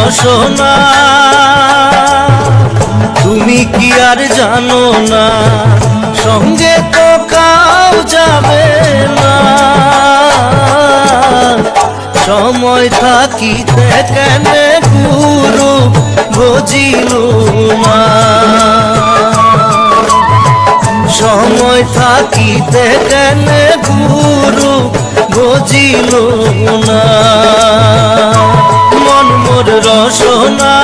রসনা তুমি কি আর জানো না সঙ্গে তো কাউ যাবে না সময় থাকিতে কেন গুরু বুঝিল না সময় থাকিতে কেন গুরু বুঝিল না মন মোর রসনা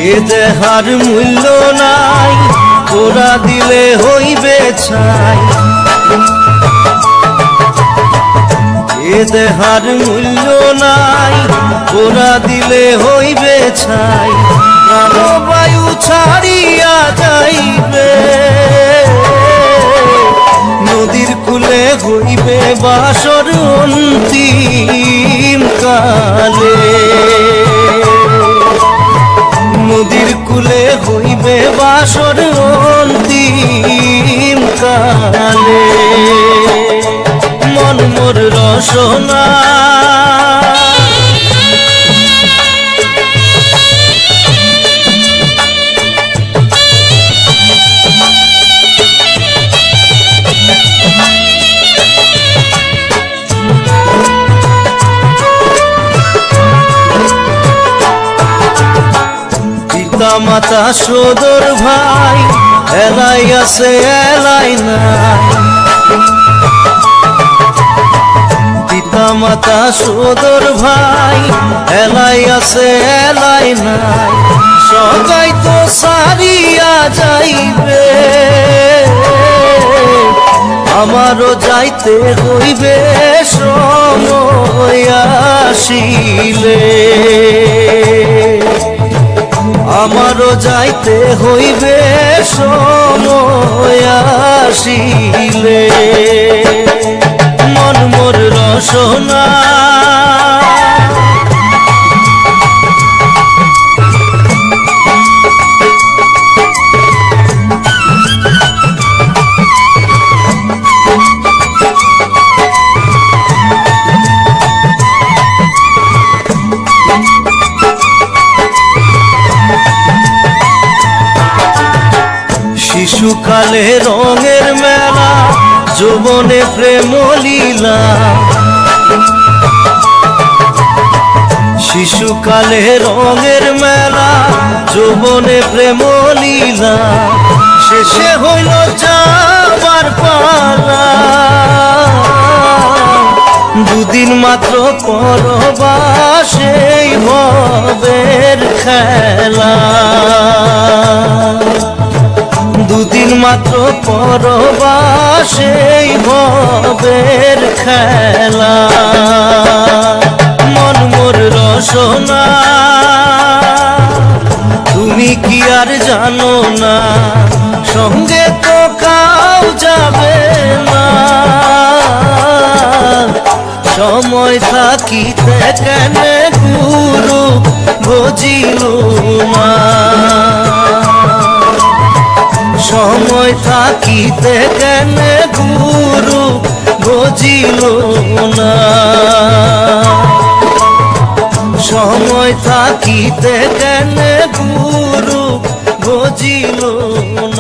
এ দেহার মূল্য নাই তোরা দিলে হইবে ছাই এ দেহার মূল্য নাই তোরা দিলে হইবে ছাই প্রাণবায়ু ছাড়িয়া যাইবে নদীর কূলে হইবে বাসর অন্তিম কালে নদীর কূলে হইবে বাসর অন্তিম কালে মন মোর রসনা মাতা সদর ভাই এলাই আছে এলাই নাই পিতা মাতা সদর ভাই এলাই আছে এলাই নাই সবাই তো সারিয়া যাইবে আমারও যাইতে হইবে সময় আসিলে আমারও যাইতে হইবে সময় আসিলে মন মোর রসনা শিশুকালে রঙের মেলা যৌবনে প্রেম লীলা শিশুকালে রঙের মেলা যৌবনে প্রেম লীলা শেষে হইল যাবার পালা দুদিন মাত্র পরবাসেই ভবের খেলা দুদিন মাত্র পরবাসেই ভবের খেলা মন মোর রসনা তুমি কি আর জানো না সঙ্গে তো কাউ যাবে না সময় থাকিতে কেন গুরু বুঝিল না সময় থাকিতে কেন গুরু বুঝিল না সময় থাকিতে কেন গুরু বুঝিল না।